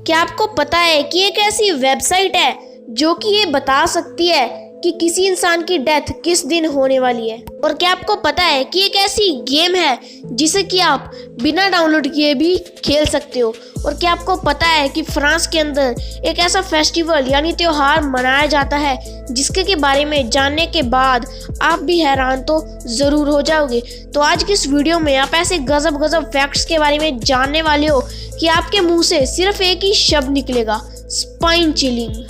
क्या आपको पता है कि एक ऐसी वेबसाइट है जो कि ये बता सकती है कि किसी इंसान की डेथ किस दिन होने वाली है। और क्या आपको पता है कि एक ऐसी गेम है जिसे कि आप बिना डाउनलोड किए भी खेल सकते हो। और क्या आपको पता है कि फ्रांस के अंदर एक ऐसा फेस्टिवल यानी त्योहार मनाया जाता है जिसके के बारे में जानने के बाद आप भी हैरान तो ज़रूर हो जाओगे। तो आज की इस वीडियो में आप ऐसे गजब गजब फैक्ट्स के बारे में जानने वाले हो कि आपके मुंह से सिर्फ एक ही शब्द निकलेगा, स्पाइन चिलिंग।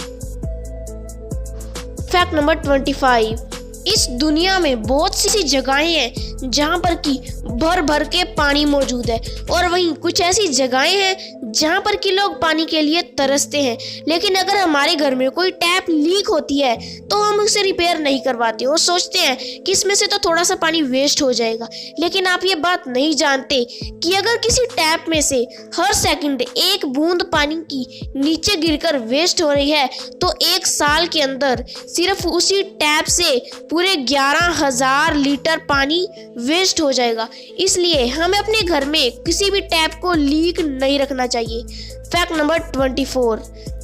Fact number 25। इस दुनिया में बहुत सी जगहें हैं जहां पर कि भर भर के पानी मौजूद है और वहीं कुछ ऐसी जगहें हैं जहां पर कि लोग पानी के लिए तरसते हैं। लेकिन अगर हमारे घर में कोई टैप लीक होती है तो हम उसे रिपेयर नहीं करवाते और सोचते हैं कि इसमें से तो थोड़ा सा पानी वेस्ट हो जाएगा। लेकिन आप ये बात नहीं जानते कि अगर किसी टैप में से हर सेकंड एक बूंद पानी की नीचे गिरकर वेस्ट हो रही है तो एक साल के अंदर सिर्फ उसी टैप से पूरे 11,000 लीटर पानी वेस्ट हो जाएगा। इसलिए हमें अपने घर में किसी भी टैप को लीक नहीं रखना चाहिए। Fact number 24।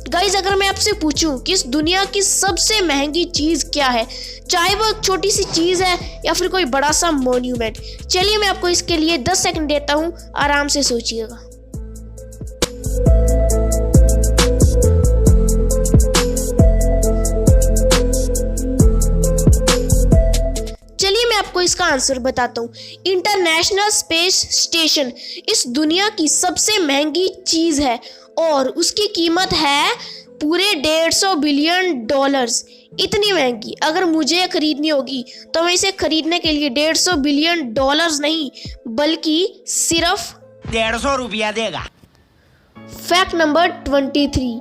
गाइज, अगर मैं आपसे पूछूं कि इस दुनिया की सबसे महंगी चीज क्या है, चाहे वो एक छोटी सी चीज है या फिर कोई बड़ा सा मॉन्यूमेंट, चलिए मैं आपको इसके लिए 10 सेकंड देता हूं, आराम से सोचिएगा। आपको इसका आंसर बताता हूँ। इंटरनेशनल स्पेस स्टेशन इस दुनिया की सबसे महंगी चीज है और उसकी कीमत है पूरे $150 बिलियन। इतनी महंगी अगर मुझे खरीदनी होगी तो मैं इसे खरीदने के लिए $150 बिलियन नहीं बल्कि सिर्फ 150 रुपया देगा। Fact number 23।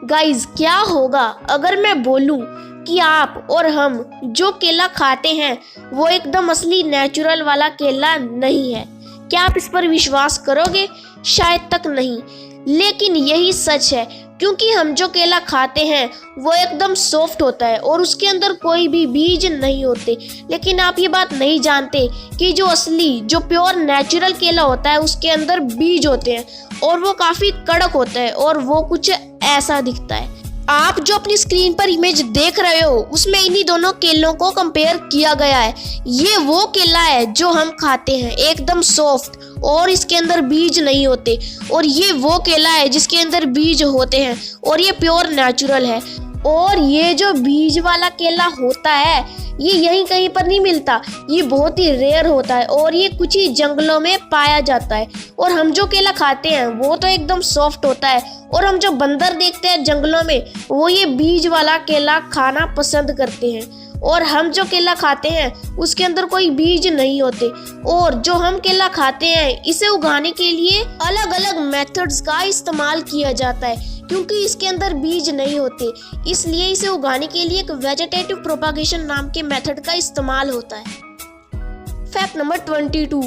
गाइज, क्या होगा अगर मैं बोलूं कि आप और हम जो केला खाते हैं वो एकदम असली नेचुरल वाला केला नहीं है? क्या आप इस पर विश्वास करोगे? शायद तक नहीं, लेकिन यही सच है क्योंकि हम जो केला खाते हैं वो एकदम सॉफ्ट होता है और उसके अंदर कोई भी बीज नहीं होते। लेकिन आप ये बात नहीं जानते कि जो असली जो प्योर नेचुरल केला होता है उसके अंदर बीज होते हैं और वो काफ़ी कड़क होता है और वो कुछ ऐसा दिखता है। आप जो अपनी स्क्रीन पर इमेज देख रहे हो उसमें इन्हीं दोनों केलों को कंपेयर किया गया है। ये वो केला है जो हम खाते हैं, एकदम सॉफ्ट और इसके अंदर बीज नहीं होते, और ये वो केला है जिसके अंदर बीज होते हैं और ये प्योर नेचुरल है। और ये जो बीज वाला केला होता है ये यहीं कहीं पर नहीं मिलता, ये बहुत ही रेयर होता है और ये कुछ ही जंगलों में पाया जाता है। और हम जो केला खाते हैं वो तो एकदम सॉफ्ट होता है और हम जो बंदर देखते हैं जंगलों में वो ये बीज वाला केला खाना पसंद करते हैं। और हम जो केला खाते हैं उसके अंदर कोई बीज नहीं होते और जो हम केला खाते हैं इसे उगाने के लिए अलग अलग मेथड्स का इस्तेमाल किया जाता है क्योंकि इसके अंदर बीज नहीं होते, इसलिए इसे उगाने के लिए एक वेजिटेटिव प्रोपागेशन नाम के मेथड का इस्तेमाल होता है। Fact number 22।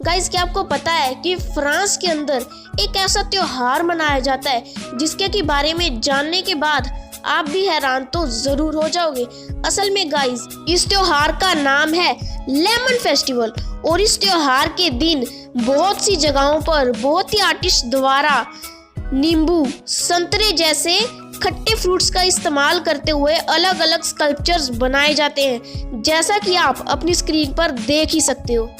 गाइस, क्या आपको पता है कि फ्रांस के अंदर एक ऐसा त्योहार मनाया जाता है जिसके के बारे में जानने के बाद आप भी हैरान तो जरूर हो जाओगे। असल में गाइस, इस त्योहार का नाम है लेमन फेस्टिवल और इस त्योहार के दिन बहुत सी जगहों पर बहुत ही आर्टिस्ट द्वारा नींबू, संतरे जैसे खट्टे फ्रूट्स का इस्तेमाल करते हुए अलग अलग स्कल्पचर्स बनाए जाते हैं, जैसा कि आप अपनी स्क्रीन पर देख ही सकते हो।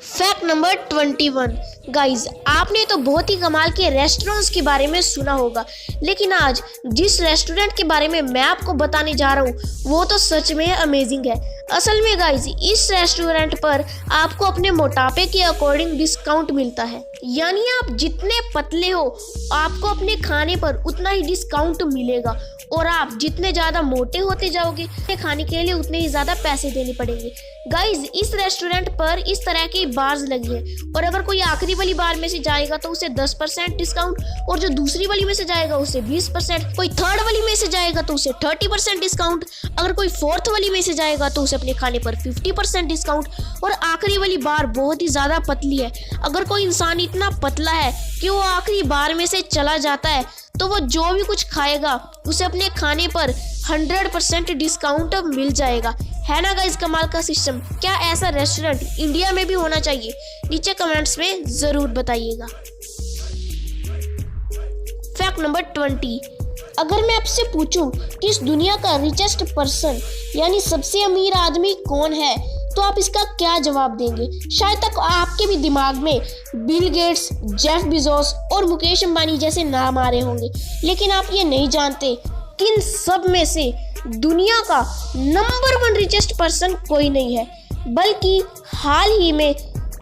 Fact number 21। गाइज, आपने तो बहुत ही कमाल के रेस्टोरेंट्स के बारे में सुना होगा, लेकिन आज जिस रेस्टोरेंट के बारे में मैं आपको बताने जा रहा हूँ वो तो सच में अमेजिंग है। असल में गाइज, इस रेस्टोरेंट पर आपको अपने मोटापे के अकॉर्डिंग डिस्काउंट मिलता है, यानी आप जितने पतले हो आपको अपने खाने पर उतना ही डिस्काउंट मिलेगा। और आप जितने ज्यादा मोटे होते जाओगे खाने के लिए उतने ही ज्यादा पैसे देने पड़ेंगे। गाइज इस रेस्टोरेंट पर इस तरह की बार्स लगी है और अगर कोई आखिरी वाली बार में से जाएगा तो उसे 10% डिस्काउंट, और जो दूसरी वाली में से जाएगा उसे 20%, कोई थर्ड वाली में से जाएगा तो उसे 30% डिस्काउंट, अगर कोई फोर्थ वाली में से जाएगा तो उसे अपने खाने पर 50% डिस्काउंट, और आखिरी वाली बार बहुत ही ज्यादा पतली है। अगर कोई इंसान इतना पतला है कि वो आखिरी बार में से चला जाता है तो वो जो भी कुछ खाएगा उसे अपने खाने पर 100% डिस्काउंट मिल जाएगा। है ना गाइस कमाल का सिस्टम। क्या ऐसा रेस्टोरेंट इंडिया में भी होना चाहिए? नीचे कमेंट्स में जरूर बताइएगा। फैक्ट नंबर 20, अगर मैं आपसे पूछूं कि इस दुनिया का रिचेस्ट पर्सन यानी सबसे अमीर आदमी कौन है तो आप इसका क्या जवाब देंगे? शायद तक आपके भी दिमाग में बिल गेट्स, जेफ बेजोस और मुकेश अंबानी जैसे नाम आ रहे होंगे, लेकिन आप ये नहीं जानते कि इन सब में से दुनिया का नंबर 1 रिचेस्ट पर्सन कोई नहीं है, बल्कि हाल ही में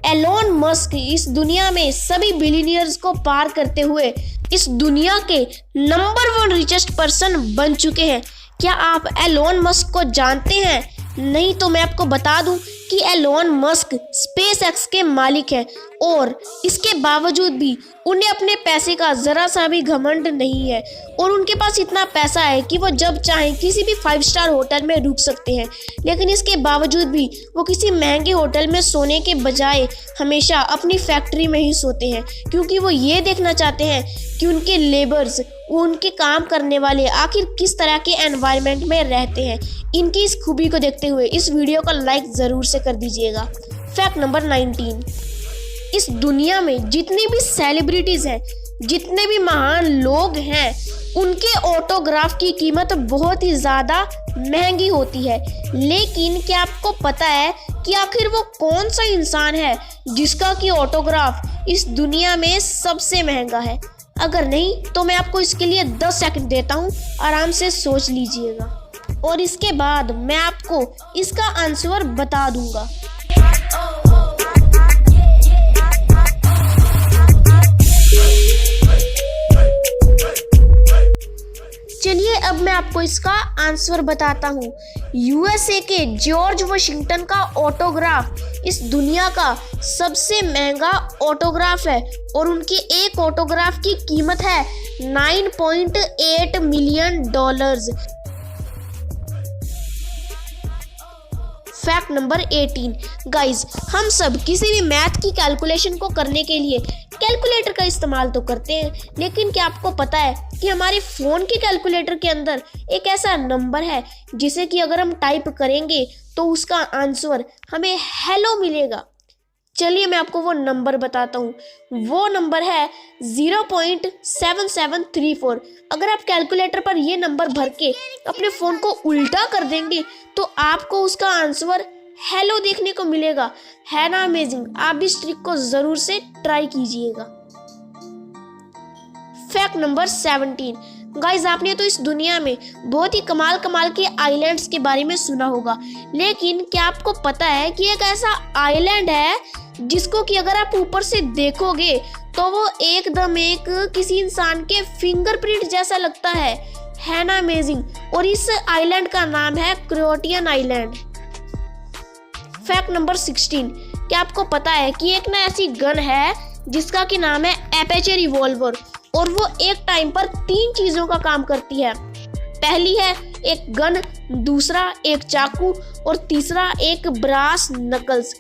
एलोन मस्क इस दुनिया में सभी बिलियनियर्स को पार करते हुए इस दुनिया के नंबर 1 रिचेस्ट पर्सन बन चुके हैं। क्या आप एलोन मस्क को जानते हैं? नहीं तो मैं आपको बता दूं कि एलोन मस्क स्पेसएक्स के मालिक हैं और इसके बावजूद भी उन्हें अपने पैसे का जरा सा भी घमंड नहीं है और उनके पास इतना पैसा है कि वो जब चाहें किसी भी 5 स्टार होटल में रुक सकते हैं। लेकिन इसके बावजूद भी वो किसी महंगे होटल में सोने के बजाय हमेशा अपनी फैक्ट्री में ही सोते हैं, क्योंकि वो ये देखना चाहते हैं कि उनके लेबर्स, उनके काम करने वाले आखिर किस तरह के एनवायरनमेंट में रहते हैं। इनकी इस खूबी को देखते हुए इस वीडियो का लाइक ज़रूर से कर दीजिएगा। फैक्ट नंबर 19, इस दुनिया में जितनी भी सेलिब्रिटीज़ हैं, जितने भी महान लोग हैं, उनके ऑटोग्राफ की कीमत बहुत ही ज़्यादा महंगी होती है। लेकिन क्या आपको पता है कि आखिर वो कौन सा इंसान है जिसका कि ऑटोग्राफ इस दुनिया में सबसे महंगा है? अगर नहीं तो मैं आपको इसके लिए 10 सेकंड देता हूँ, आराम से सोच लीजिएगा और इसके बाद मैं आपको इसका आंसर बता दूंगा। चलिए अब मैं आपको इसका आंसर बताता हूँ। यूएसए के जॉर्ज वाशिंगटन का ऑटोग्राफ इस दुनिया का सबसे महंगा ऑटोग्राफ है और उनकी एक ऑटोग्राफ की कीमत है $9.8 मिलियन। फैक्ट नंबर 18, गाइज हम सब किसी भी मैथ की कैलकुलेशन को करने के लिए कैलकुलेटर का इस्तेमाल तो करते हैं, लेकिन क्या आपको पता है कि हमारे फ़ोन के कैलकुलेटर के अंदर एक ऐसा नंबर है जिसे कि अगर हम टाइप करेंगे तो उसका आंसर हमें हेलो मिलेगा। चलिए मैं आपको वो नंबर बताता हूँ। वो नंबर है 0.7734। अगर आप कैलकुलेटर पर ये नंबर भर के अपने फ़ोन को उल्टा कर देंगे तो आपको उसका आंसर हेलो देखने को मिलेगा। है ना अमेजिंग? आप भी इस ट्रिक को ज़रूर से ट्राई कीजिएगा। फैक्ट नंबर 17, गाइज आपने तो इस दुनिया में बहुत ही कमाल के आइलैंड्स के बारे में सुना होगा, लेकिन क्या आपको पता है कि एक ऐसा आइलैंड है जिसको कि अगर आप ऊपर से देखोगे तो वो एकदम एक किसी इंसान के फिंगरप्रिंट जैसा लगता है ना अमेजिंग? और इस आइलैंड का नाम है क्रोएटियन आइलैंड। फैक्ट नंबर 16, क्या आपको पता है कि एक ना ऐसी गन है जिसका कि नाम है एपेचे रिवॉल्वर और वो एक टाइम पर 3 चीज़ों का काम करती है। पहली है एक गन, दूसरा एक चाकू और तीसरा एक ब्रास नकल्स।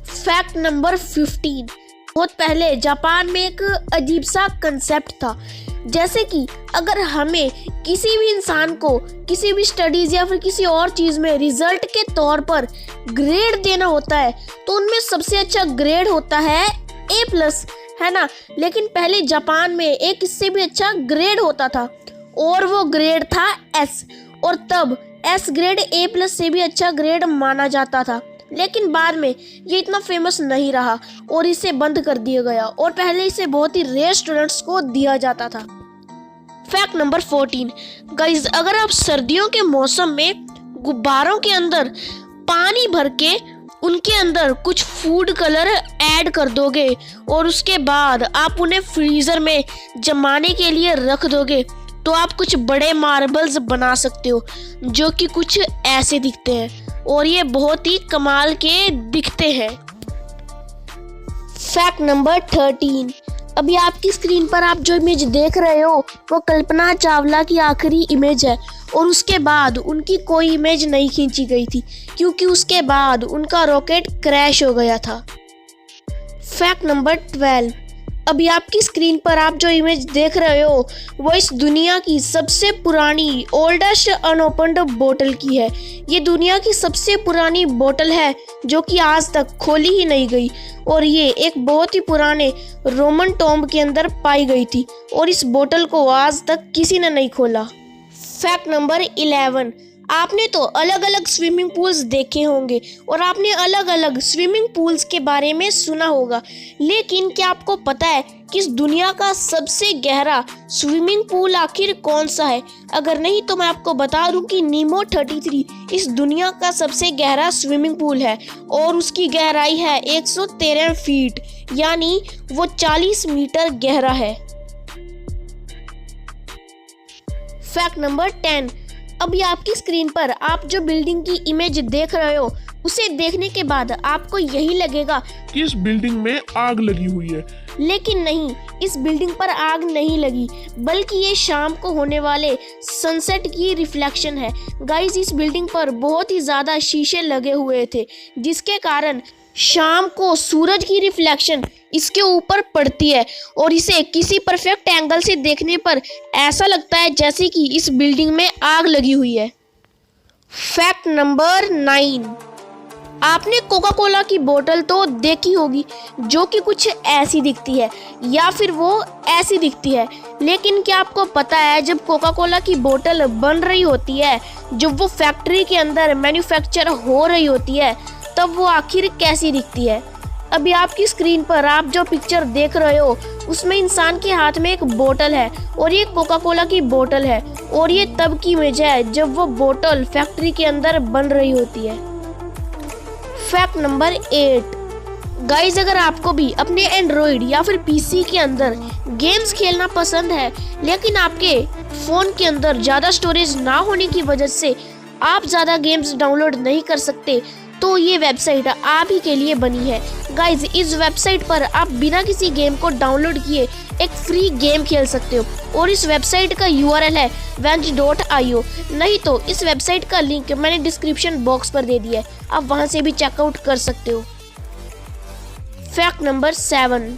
फैक्ट नंबर 15, बहुत पहले जापान में एक अजीब सा कंसेप्ट था, जैसे कि अगर हमें किसी भी इंसान को किसी भी स्टडीज या फिर किसी और चीज़ में रिजल्ट के तौर पर ग्रेड देना होता है तो उनमें सबसे अच्छा ग्रेड होता है A+, है ना? लेकिन पहले जापान में एक इससे भी अच्छा ग्रेड होता था और वो ग्रेड था S, और तब S ग्रेड A+ से भी अच्छा ग्रेड माना जाता था। लेकिन बाद में ये इतना फेमस नहीं रहा और इसे बंद कर दिया गया और पहले इसे बहुत ही रेयर स्टूडेंट्स को दिया जाता था। फैक्ट नंबर 14, गाइज अगर आप सर्दियों के मौसम में गुब्बारों के अंदर पानी भर के उनके अंदर कुछ फूड कलर ऐड कर दोगे और उसके बाद आप उन्हें फ्रीज़र में जमाने के लिए रख दोगे तो आप कुछ बड़े मार्बल्स बना सकते हो जो कि कुछ ऐसे दिखते हैं और ये बहुत ही कमाल के दिखते हैं। Fact number 13। अभी आपकी स्क्रीन पर आप जो इमेज देख रहे हो वो कल्पना चावला की आखिरी इमेज है और उसके बाद उनकी कोई इमेज नहीं खींची गई थी क्योंकि उसके बाद उनका रॉकेट क्रैश हो गया था। Fact number 12। अभी आपकी स्क्रीन पर आप जो इमेज देख रहे हो वो इस दुनिया की सबसे पुरानी ओल्डेस्ट अनओपन्ड बोतल की है। ये दुनिया की सबसे पुरानी बोतल है जो कि आज तक खोली ही नहीं गई और ये एक बहुत ही पुराने रोमन टॉम्ब के अंदर पाई गई थी और इस बोतल को आज तक किसी ने नहीं खोला। Fact number 11। आपने तो अलग अलग स्विमिंग पूल्स देखे होंगे और आपने अलग अलग स्विमिंग पूल्स के बारे में सुना होगा, लेकिन क्या आपको पता है कि इस दुनिया का सबसे गहरा स्विमिंग पूल आखिर कौन सा है? अगर नहीं तो मैं आपको बता दूं कि नीमो 33 इस दुनिया का सबसे गहरा स्विमिंग पूल है और उसकी गहराई है 113 फीट, यानी वो 40 मीटर गहरा है। Fact number 10। अभी आपकी स्क्रीन पर आप जो बिल्डिंग की इमेज देख रहे हो उसे देखने के बाद आपको यही लगेगा कि इस बिल्डिंग में आग लगी हुई है, लेकिन नहीं, इस बिल्डिंग पर आग नहीं लगी बल्कि ये शाम को होने वाले सनसेट की रिफ्लेक्शन है। गाइस, इस बिल्डिंग पर बहुत ही ज्यादा शीशे लगे हुए थे जिसके कारण शाम को सूरज की रिफ्लेक्शन इसके ऊपर पड़ती है और इसे किसी परफेक्ट एंगल से देखने पर ऐसा लगता है जैसे कि इस बिल्डिंग में आग लगी हुई है। Fact number 9। आपने कोका कोला की बोतल तो देखी होगी जो कि कुछ ऐसी दिखती है या फिर वो ऐसी दिखती है, लेकिन क्या आपको पता है जब कोका कोला की बोतल बन रही होती है, जब वो फैक्ट्री के अंदर मैन्युफैक्चर हो रही होती है, तब वो आखिर कैसी दिखती है? अभी आपकी स्क्रीन पर आप जो पिक्चर देख रहे हो उसमें इंसान के हाथ में एक बोतल है और ये कोका कोला की बोतल है और ये तब की इमेज है जब वो बोतल फैक्ट्री के अंदर बन रही होती है। Fact number 8। गाइस, अगर आपको भी अपने एंड्रॉइड या फिर पीसी के अंदर गेम्स खेलना पसंद है लेकिन आपके फ़ोन के अंदर ज़्यादा स्टोरेज ना होने की वजह से आप ज़्यादा गेम्स डाउनलोड नहीं कर सकते, तो ये वेबसाइट आप ही के लिए बनी है। गाइज, इस वेबसाइट पर आप बिना किसी गेम को डाउनलोड किए एक फ्री गेम खेल सकते हो और इस वेबसाइट का URL है venge.io। नहीं तो इस वेबसाइट का लिंक मैंने डिस्क्रिप्शन बॉक्स पर दे दिया है, आप वहां से भी चेकआउट कर सकते हो। Fact number 7।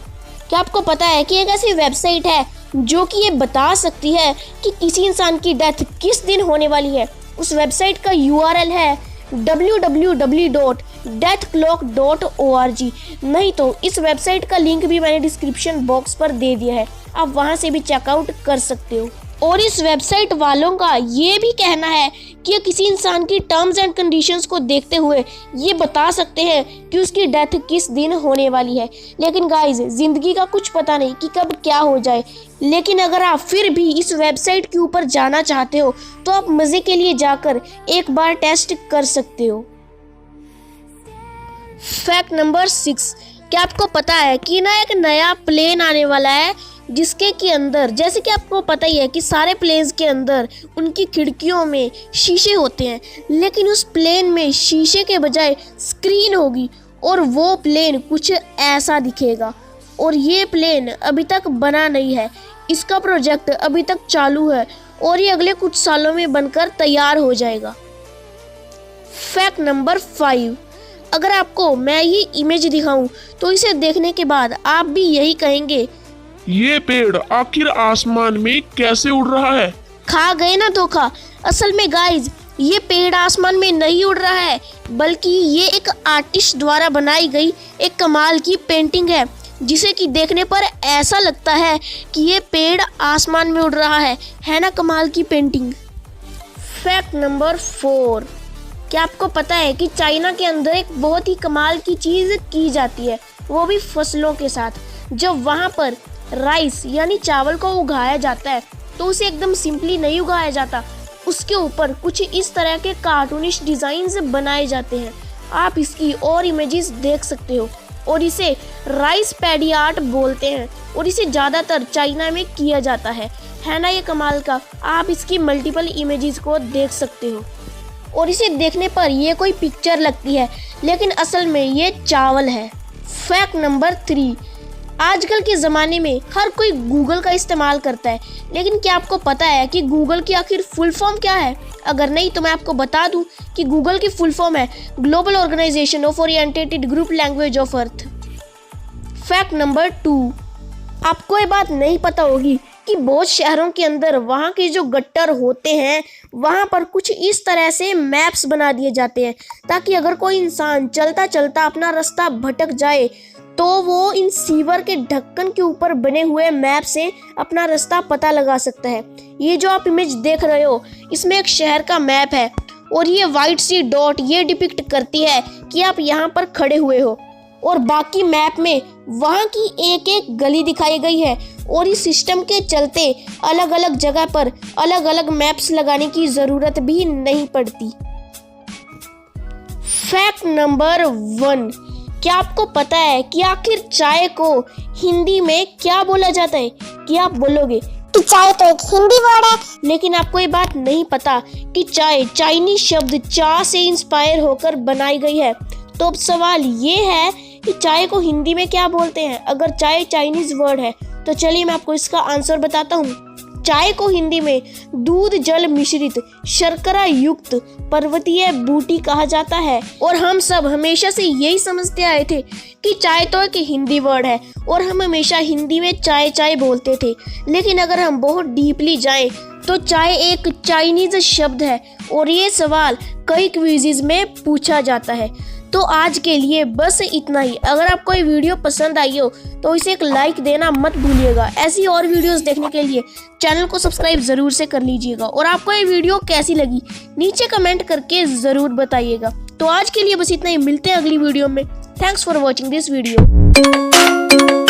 क्या आपको पता है कि एक ऐसी वेबसाइट है जो कि ये बता सकती है कि किसी इंसान की डेथ किस दिन होने वाली है? उस वेबसाइट का URL है www.deathclock.org। नहीं तो इस वेबसाइट का लिंक भी मैंने डिस्क्रिप्शन बॉक्स पर दे दिया है, आप वहां से भी चेकआउट कर सकते हो। और इस वेबसाइट वालों का ये भी कहना है कि किसी इंसान की टर्म्स एंड कंडीशंस को देखते हुए ये बता सकते हैं कि उसकी डेथ किस दिन होने वाली है। लेकिन गाइज, जिंदगी का कुछ पता नहीं कि कब क्या हो जाए, लेकिन अगर आप फिर भी इस वेबसाइट के ऊपर जाना चाहते हो तो आप मजे के लिए जाकर एक बार टेस्ट कर सकते हो। Fact number 6। क्या आपको पता है कि ना एक नया प्लेन आने वाला है जिसके के अंदर, जैसे कि आपको पता ही है कि सारे प्लेन्स के अंदर उनकी खिड़कियों में शीशे होते हैं, लेकिन उस प्लेन में शीशे के बजाय स्क्रीन होगी और वो प्लेन कुछ ऐसा दिखेगा। और ये प्लेन अभी तक बना नहीं है, इसका प्रोजेक्ट अभी तक चालू है और ये अगले कुछ सालों में बनकर तैयार हो जाएगा। Fact number 5। अगर आपको मैं ये इमेज दिखाऊं तो इसे देखने के बाद आप भी यही कहेंगे, ये पेड़ आखिर आसमान में कैसे उड़ रहा है? खा गए ना धोखा। असल में गाइज, ये पेड़ आसमान में नहीं उड़ रहा है बल्कि ये एक आर्टिस्ट द्वारा बनाई गई एक कमाल की पेंटिंग है जिसे कि देखने पर ऐसा लगता है कि ये पेड़ आसमान में उड़ रहा है ना कमाल की पेंटिंग। Fact number 4। क्या आपको पता है कि चाइना के अंदर एक बहुत ही कमाल की चीज़ की जाती है, वो भी फसलों के साथ। जब वहाँ पर राइस यानी चावल को उगाया जाता है तो उसे एकदम सिंपली नहीं उगाया जाता, उसके ऊपर कुछ इस तरह के कार्टूनिश डिज़ाइंस बनाए जाते हैं। आप इसकी और इमेजेस देख सकते हो और इसे राइस पैडी आर्ट बोलते हैं और इसे ज़्यादातर चाइना में किया जाता है। है ना ये कमाल का। आप इसकी मल्टीपल इमेजेस को देख सकते हो और इसे देखने पर ये कोई पिक्चर लगती है, लेकिन असल में ये चावल है। फैक्ट नंबर 3, आजकल के ज़माने में हर कोई गूगल का इस्तेमाल करता है, लेकिन क्या आपको पता है कि गूगल की आखिर फुल फॉर्म क्या है? अगर नहीं तो मैं आपको बता दूं कि गूगल की फुल फॉर्म है global organisation of oriented group language of earth. Fact number 2, आपको ये बात नहीं पता होगी कि बहुत शहरों के अंदर वहाँ के जो गट्टर होते हैं वहाँ पर कुछ इस तरह से मैप्स बना दिए जाते हैं ताकि अगर कोई इंसान चलता चलता अपना रास्ता भटक जाए तो वो इन सीवर के ढक्कन के ऊपर बने हुए मैप से अपना रास्ता पता लगा सकता है। ये जो आप इमेज देख रहे हो इसमें एक शहर का मैप है और ये वाइट सी डॉट ये डिपिक्ट करती है कि आप यहाँ पर खड़े हुए हो और बाकी मैप में वहाँ की एक एक गली दिखाई गई है और इस सिस्टम के चलते अलग अलग जगह पर अलग अलग मैप्स लगाने की ज़रूरत भी नहीं पड़ती। फैक्ट नंबर 1, क्या आपको पता है कि आखिर चाय को हिंदी में क्या बोला जाता है? क्या आप बोलोगे कि चाय तो एक हिंदी वर्ड है, लेकिन आपको ये बात नहीं पता कि चाय चाइनीज शब्द चा से इंस्पायर होकर बनाई गई है। तो अब सवाल ये है कि चाय को हिंदी में क्या बोलते हैं? अगर चाय चाइनीज वर्ड है तो चलिए मैं आपको इसका आंसर बताता हूँ। चाय को हिंदी में दूध जल मिश्रित शर्करा युक्त पर्वतीय बूटी कहा जाता है और हम सब हमेशा से यही समझते आए थे कि चाय तो एक हिंदी वर्ड है और हम हमेशा हिंदी में चाय चाय बोलते थे, लेकिन अगर हम बहुत डीपली जाएं तो चाय एक चाइनीज शब्द है और ये सवाल कई क्विज़ेस में पूछा जाता है। तो आज के लिए बस इतना ही। अगर आपको ये वीडियो पसंद आई हो तो इसे एक लाइक देना मत भूलिएगा। ऐसी और वीडियोस देखने के लिए चैनल को सब्सक्राइब ज़रूर से कर लीजिएगा और आपको ये वीडियो कैसी लगी नीचे कमेंट करके ज़रूर बताइएगा। तो आज के लिए बस इतना ही, मिलते हैं अगली वीडियो में। Thanks for watching this video.